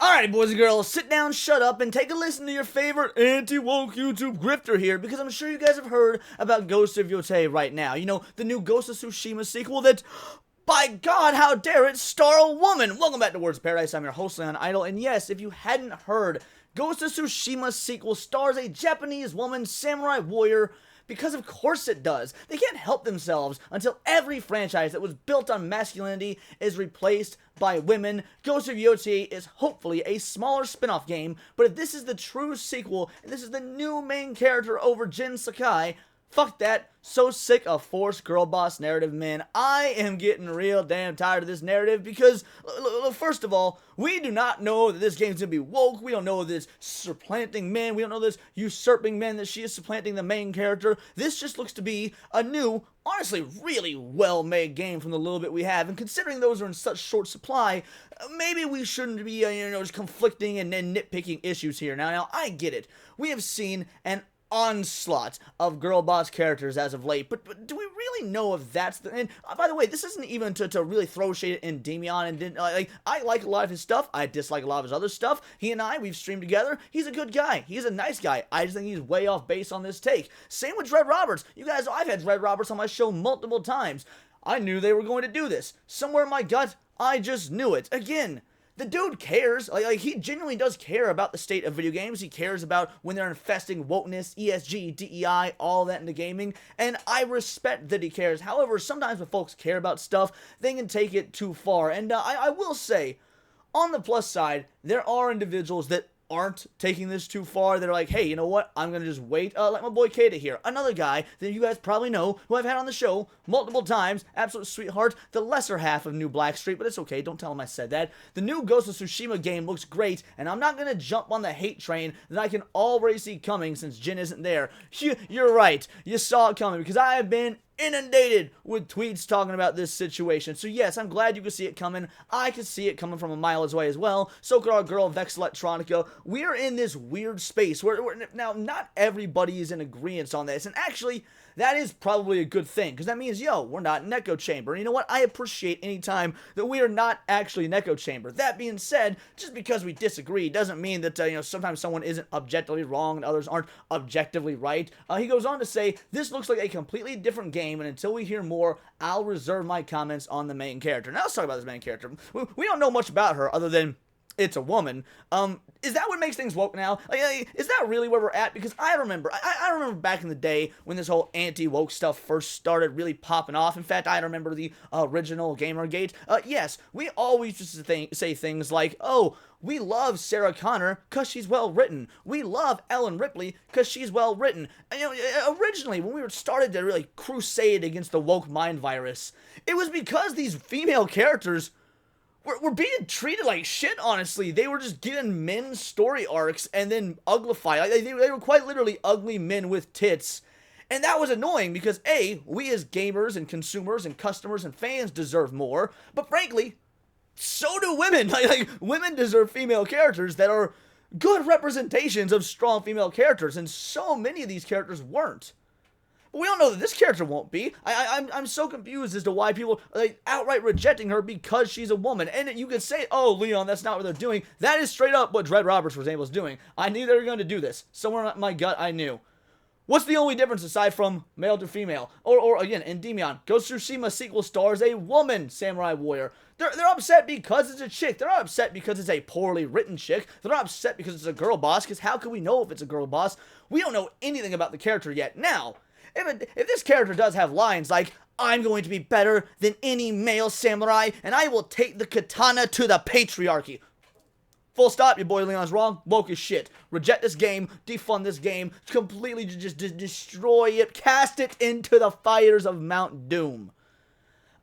Alright, boys and girls, sit down, shut up, and take a listen to your favorite anti-woke YouTube grifter here, because I'm sure you guys have heard about Ghost of Yotei right now. You know, the new Ghost of Tsushima sequel that, by God, how dare it, star a woman! Welcome back to Words of Paradise. I'm your host, Leon Idol, and yes, if you hadn't heard, Ghost of Tsushima sequel stars a Japanese woman samurai warrior. Because of course it does. They can't help themselves until every franchise that was built on masculinity is replaced by women. Ghost of Yotei is hopefully a smaller spin-off game, but if this is the true sequel, and this is the new main character over Jin Sakai, fuck that. So sick of forced girl boss narrative, man. I am getting real damn tired of this narrative because, first of all, we do not know that this game's gonna be woke. We don't know that it's supplanting men. We don't know this usurping men, that she is supplanting the main character. This just looks to be a new, honestly, really well-made game from the little bit we have. And considering those are in such short supply, maybe we shouldn't be, just conflicting and nitpicking issues here. Now, I get it. We have seen an onslaught of girl boss characters as of late, but do we really know if that's the, and by the way, this isn't even to really throw shade in Demian, and I like a lot of his stuff, I dislike a lot of his other stuff. We've streamed together, he's a good guy, he's a nice guy, I just think he's way off base on this take. Same with Dread Roberts. You guys, I've had Dread Roberts on my show multiple times. I knew they were going to do this. Somewhere in my gut, I just knew it. Again, the dude cares, he genuinely does care about the state of video games. He cares about when they're infesting wokeness, ESG, DEI, all that into gaming, and I respect that he cares. However, sometimes when folks care about stuff, they can take it too far, and I will say, on the plus side, there are individuals that aren't taking this too far. They're like, hey, you know what, I'm gonna just wait, like my boy Kata here, another guy that you guys probably know, who I've had on the show multiple times, absolute sweetheart, the lesser half of New Blackstreet, but it's okay, don't tell him I said that. The new Ghost of Tsushima game looks great, and I'm not gonna jump on the hate train that I can already see coming since Jin isn't there. You're right, you saw it coming, because I have been inundated with tweets talking about this situation. So yes, I'm glad you could see it coming. I could see it coming from a mile away as well. So could our girl Vex Electronica. We're in this weird space where now not everybody is in agreement on this, and actually that is probably a good thing, because that means, we're not in echo chamber. And you know what? I appreciate any time that we are not actually in echo chamber. That being said, just because we disagree doesn't mean that, sometimes someone isn't objectively wrong and others aren't objectively right. He goes on to say, this looks like a completely different game, and until we hear more, I'll reserve my comments on the main character. Now let's talk about this main character. We don't know much about her other than it's a woman. Is that what makes things woke now? Is that really where we're at? Because I remember back in the day when this whole anti-woke stuff first started really popping off. In fact, I remember the original Gamergate. Yes, we always used to say things like, oh, we love Sarah Connor because she's well written. We love Ellen Ripley because she's well written. And, originally, when we started to really crusade against the woke mind virus, it was because these female characters were being treated like shit, honestly. They were just getting men's story arcs and then uglified. They were quite literally ugly men with tits. And that was annoying because, A, we as gamers and consumers and customers and fans deserve more. But frankly, so do women. Women deserve female characters that are good representations of strong female characters. And so many of these characters weren't. We don't know that this character won't be. I'm so confused as to why people are outright rejecting her because she's a woman. And you could say, oh, Leon, that's not what they're doing. That is straight up what Dread Roberts was doing. I knew they were going to do this. Somewhere in my gut, I knew. What's the only difference aside from male to female? Or again, in Demian, Ghost of Tsushima sequel stars a woman samurai warrior. They're upset because it's a chick. They're not upset because it's a poorly written chick. They're not upset because it's a girl boss, because how can we know if it's a girl boss? We don't know anything about the character yet. Now, if this character does have lines like, I'm going to be better than any male samurai, and I will take the katana to the patriarchy. Full stop, your boy Leon's wrong, woke as shit. Reject this game, defund this game, completely just destroy it, cast it into the fires of Mount Doom.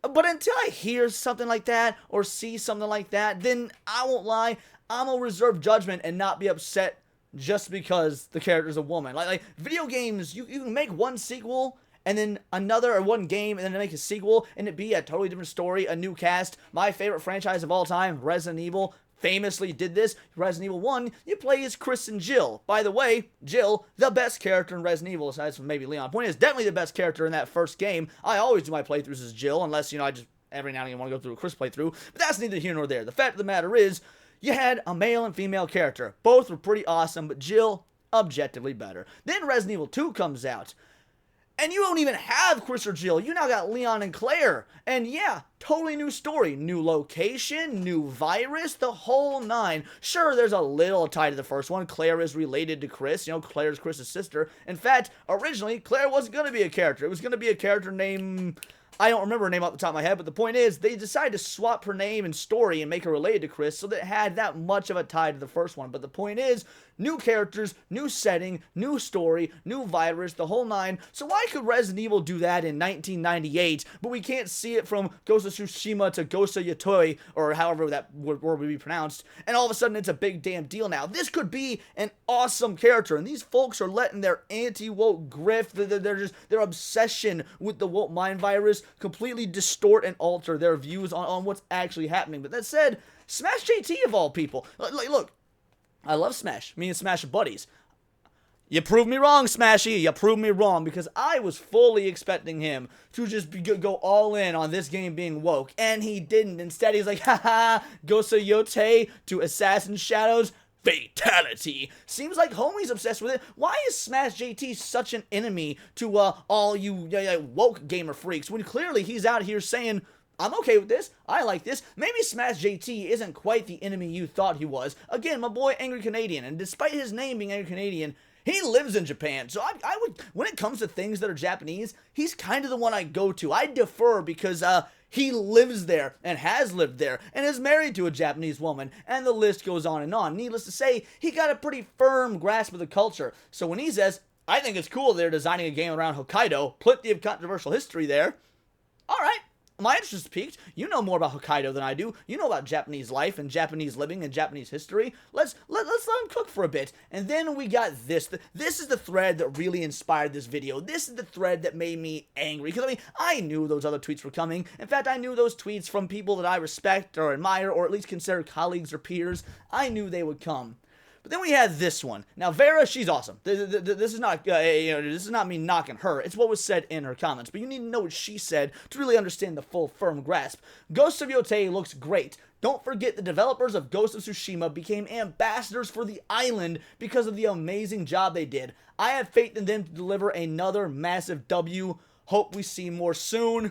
But until I hear something like that, or see something like that, then I won't lie, I'm gonna reserve judgment and not be upset just because the character's a woman. Like video games, you can make one sequel and then another, or one game and then make a sequel and it be a totally different story, a new cast. My favorite franchise of all time, Resident Evil, famously did this. Resident Evil 1, you play as Chris and Jill. By the way, Jill, the best character in Resident Evil, aside from maybe Leon. Point is, definitely the best character in that first game. I always do my playthroughs as Jill, unless, I just every now and again want to go through a Chris playthrough. But that's neither here nor there. The fact of the matter is, you had a male and female character. Both were pretty awesome, but Jill, objectively better. Then Resident Evil 2 comes out. And you don't even have Chris or Jill. You now got Leon and Claire. And yeah, totally new story. New location, new virus, the whole nine. Sure, there's a little tie to the first one. Claire is related to Chris. You know, Claire's Chris's sister. In fact, originally, Claire wasn't going to be a character. It was going to be a character named... I don't remember her name off the top of my head, but the point is, they decided to swap her name and story and make her related to Chris so that it had that much of a tie to the first one. But the point is, new characters, new setting, new story, new virus, the whole nine. So why could Resident Evil do that in 1998, but we can't see it from Ghost of Tsushima to Ghost of Yotei, or however that word would be pronounced, and all of a sudden it's a big damn deal now? This could be an awesome character, and these folks are letting their anti-woke grift, their obsession with the woke mind virus completely distort and alter their views on what's actually happening. But that said, Smash JT of all people. Look, I love Smash. Me and Smash are buddies. You proved me wrong, Smashy. You proved me wrong, because I was fully expecting him to just go all in on this game being woke, and he didn't. Instead, he's like, haha, Ghost of Yotei to Assassin Shadows. Fatality. Seems like homie's obsessed with it. Why is Smash JT such an enemy to all you woke gamer freaks, when clearly he's out here saying, I'm okay with this, I like this? Maybe Smash JT isn't quite the enemy you thought he was. Again, my boy Angry Canadian, and despite his name being Angry Canadian, he lives in Japan. So I would, when it comes to things that are Japanese, he's kind of the one I go to. I defer because he lives there and has lived there and is married to a Japanese woman, and the list goes on and on. Needless to say, he got a pretty firm grasp of the culture. So when he says, I think it's cool they're designing a game around Hokkaido, plenty of controversial history there, all right. My interest is piqued. You know more about Hokkaido than I do. You know about Japanese life and Japanese living and Japanese history. Let's let him cook for a bit. And then we got this. This is the thread that really inspired this video. This is the thread that made me angry. Because, I mean, I knew those other tweets were coming. In fact, I knew those tweets from people that I respect or admire or at least consider colleagues or peers. I knew they would come. But then we had this one. Now, Vera, she's awesome. This is not, this is not me knocking her. It's what was said in her comments. But you need to know what she said to really understand the full, firm grasp. Ghost of Yotei looks great. Don't forget the developers of Ghost of Tsushima became ambassadors for the island because of the amazing job they did. I have faith in them to deliver another massive W. Hope we see more soon.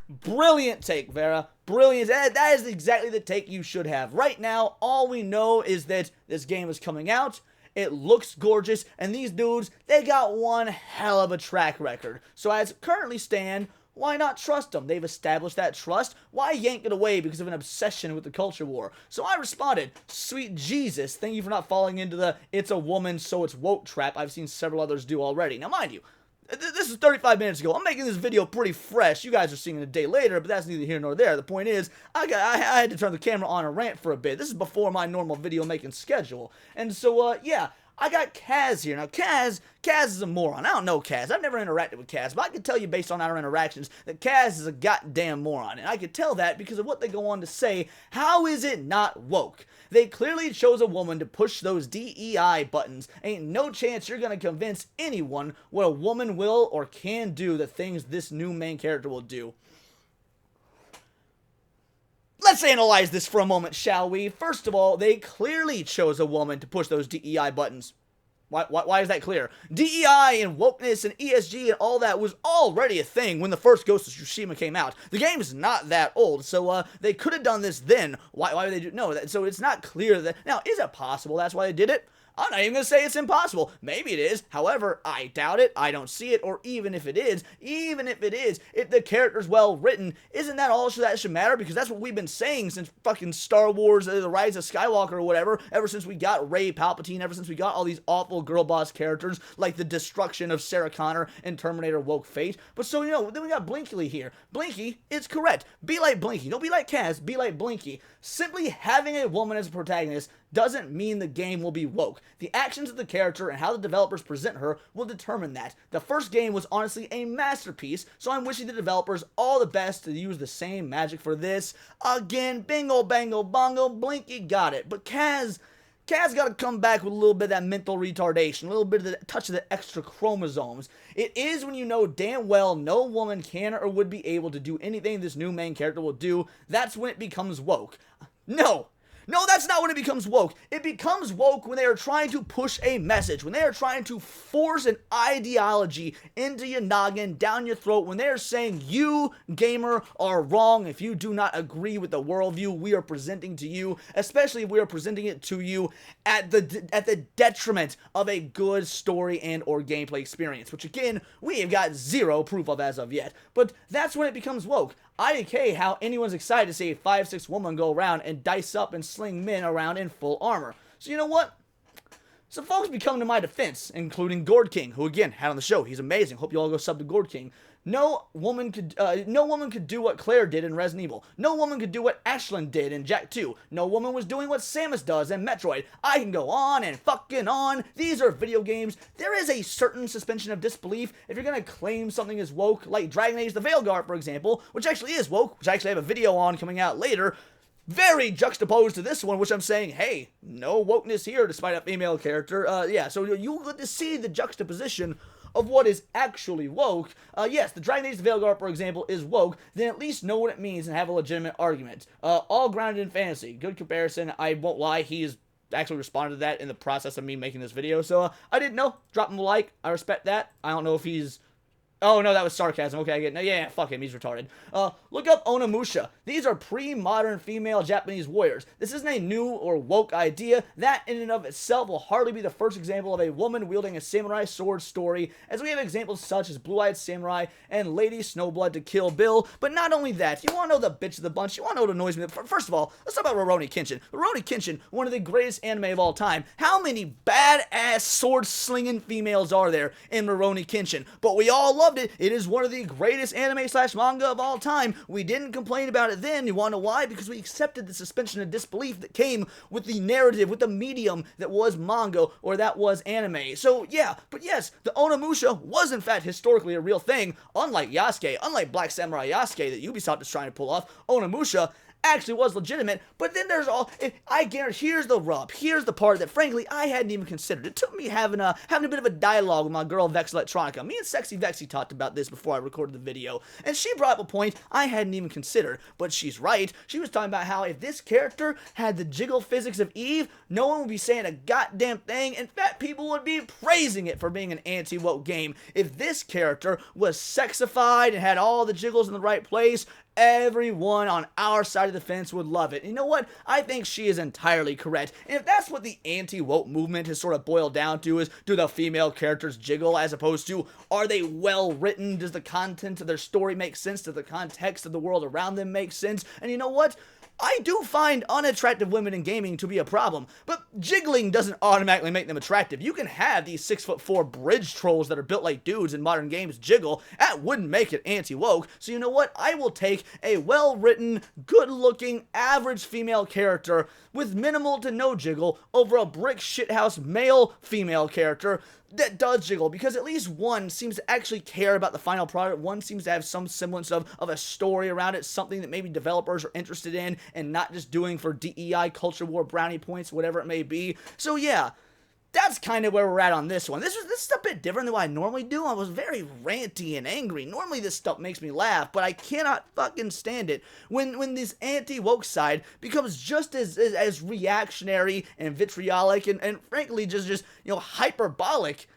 Brilliant take, Vera. Brilliant. That is exactly the take you should have. Right now, all we know is that this game is coming out. It looks gorgeous. And these dudes, they got one hell of a track record. So as it currently stand, why not trust them? They've established that trust. Why yank it away because of an obsession with the culture war? So I responded, sweet Jesus, thank you for not falling into the it's a woman so it's woke trap I've seen several others do already. Now mind you, this is 35 minutes ago. I'm making this video pretty fresh. You guys are seeing it a day later, but that's neither here nor there. The point is, I had to turn the camera on and rant for a bit. This is before my normal video making schedule. And so, yeah, I got Kaz here. Now, Kaz is a moron. I don't know Kaz. I've never interacted with Kaz, but I can tell you based on our interactions that Kaz is a goddamn moron. And I can tell that because of what they go on to say. How is it not woke? They clearly chose a woman to push those DEI buttons. Ain't no chance you're going to convince anyone what a woman will or can do the things this new main character will do. Let's analyze this for a moment, shall we? First of all, they clearly chose a woman to push those DEI buttons. Why is that clear? DEI and wokeness and ESG and all that was already a thing when the first Ghost of Tsushima came out. The game is not that old, so they could have done this then. Why would they do? No, so it's not clear that. Now, is it possible that's why they did it? I'm not even going to say it's impossible. Maybe it is. However, I doubt it. I don't see it. Or even if it is, if the character's well written, isn't that all that should matter? Because that's what we've been saying since fucking Star Wars, The Rise of Skywalker or whatever, ever since we got Rey Palpatine, ever since we got all these awful girl boss characters like the destruction of Sarah Connor and Terminator Woke Fate. But so, then we got Blinky here. Blinky is correct. Be like Blinky. Don't be like Kaz. Be like Blinky. Simply having a woman as a protagonist doesn't mean the game will be woke. The actions of the character and how the developers present her will determine that. The first game was honestly a masterpiece, so I'm wishing the developers all the best to use the same magic for this. Again, bingo, bango, bongo, Blinky got it. But Kaz got to come back with a little bit of that mental retardation, a little bit of the touch of the extra chromosomes. It is when you know damn well no woman can or would be able to do anything this new main character will do, that's when it becomes woke. No. No, that's not when it becomes woke. It becomes woke when they are trying to push a message, when they are trying to force an ideology into your noggin, down your throat, when they are saying you, gamer, are wrong if you do not agree with the worldview we are presenting to you, especially if we are presenting it to you at the detriment of a good story and or gameplay experience, which again, we have got zero proof of as of yet. But that's when it becomes woke. IDK how anyone's excited to see a 5'6" woman go around and dice up and sling men around in full armor. So you know what? Some folks be coming to my defense, including Gord King, who again had on the show. He's amazing. Hope you all go sub to Gord King. No woman could do what Claire did in Resident Evil. No woman could do what Ashlyn did in Jak 2. No woman was doing what Samus does in Metroid. I can go on and fucking on. These are video games. There is a certain suspension of disbelief if you're gonna claim something is woke, like Dragon Age the Veilguard, for example, which actually is woke, which I actually have a video on coming out later. Very juxtaposed to this one, which I'm saying, hey, no wokeness here despite a female character. Yeah, so you get to see the juxtaposition of what is actually woke. Yes, the Dragon Age the Veilguard, for example, is woke, then at least know what it means and have a legitimate argument. All grounded in fantasy. Good comparison. I won't lie, he's actually responded to that in the process of me making this video, so I didn't know. Drop him a like. I respect that. I don't know if he's... Oh, no, that was sarcasm. Okay, I get it. No, yeah, fuck him. He's retarded. Look up Onimusha. These are pre-modern female Japanese warriors. This isn't a new or woke idea. That, in and of itself, will hardly be the first example of a woman wielding a samurai sword story, as we have examples such as Blue-Eyed Samurai and Lady Snowblood to Kill Bill. But not only that, you want to know the bitch of the bunch? You want to know what annoys me? First of all, let's talk about Rurouni Kenshin. Rurouni Kenshin, one of the greatest anime of all time. How many badass sword-slinging females are there in Rurouni Kenshin? But we all love it. It is one of the greatest anime / manga of all time. We didn't complain about it then. You want to know why? Because we accepted the suspension of disbelief that came with the narrative, with the medium that was manga or that was anime. So yeah, but yes, the Onimusha was in fact historically a real thing. Unlike Yasuke, unlike Black Samurai Yasuke that Ubisoft is trying to pull off, Onimusha actually was legitimate. But then there's all, I guarantee, here's the rub, here's the part that frankly I hadn't even considered. It took me having a bit of a dialogue with my girl Vex Electronica. Me and Sexy Vexy talked about this before I recorded the video, and she brought up a point I hadn't even considered, but she's right. She was talking about how if this character had the jiggle physics of Eve, no one would be saying a goddamn thing. In fact, people would be praising it for being an anti-woke game. If this character was sexified and had all the jiggles in the right place, everyone on our side of the fence would love it. And you know what? I think she is entirely correct. And if that's what the anti-woke movement has sort of boiled down to, is do the female characters jiggle as opposed to are they well written? Does the content of their story make sense? Does the context of the world around them make sense? And you know what? I do find unattractive women in gaming to be a problem, but jiggling doesn't automatically make them attractive. You can have these 6'4" bridge trolls that are built like dudes in modern games jiggle. That wouldn't make it anti-woke. So you know what? I will take a well-written, good-looking, average female character with minimal to no jiggle over a brick shithouse male female character that does jiggle, because at least one seems to actually care about the final product. One seems to have some semblance of a story around it, something that maybe developers are interested in and not just doing for DEI, culture war, brownie points, whatever it may be. So yeah, that's kind of where we're at on this one. This is a bit different than what I normally do. I was very ranty and angry. Normally this stuff makes me laugh, but I cannot fucking stand it when this anti-woke side becomes just as reactionary and vitriolic and frankly just you know, hyperbolic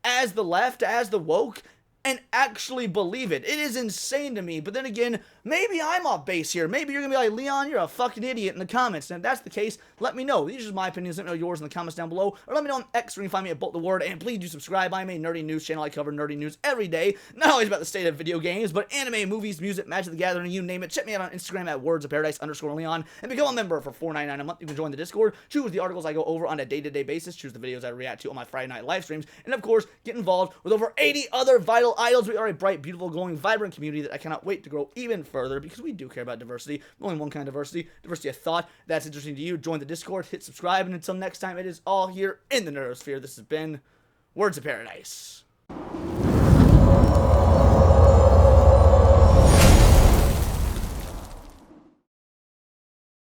as the left, as the woke, and actually believe it. It is insane to me. But then again, maybe I'm off base here. Maybe you're gonna be like, Leon, you're a fucking idiot in the comments. And if that's the case, let me know. These are my opinions. Let me know yours in the comments down below. Or let me know on X where you can find me at Bolt the Word. And please do subscribe. I'm a nerdy news channel. I cover nerdy news every day. Not always about the state of video games, but anime, movies, music, Magic the Gathering, you name it. Check me out on Instagram at wordsofparadise_Leon. And become a member for $4.99 a month. You can join the Discord. Choose the articles I go over on a day-to-day basis. Choose the videos I react to on my Friday night live streams. And of course, get involved with over 80 other vital idols. We are a bright, beautiful, glowing, vibrant community that I cannot wait to grow even further because we do care about diversity. Only one kind of diversity of thought. That's interesting to you. Join the Discord, hit subscribe, and until next time, it is all here in the Nerdosphere. This has been Words of Paradise.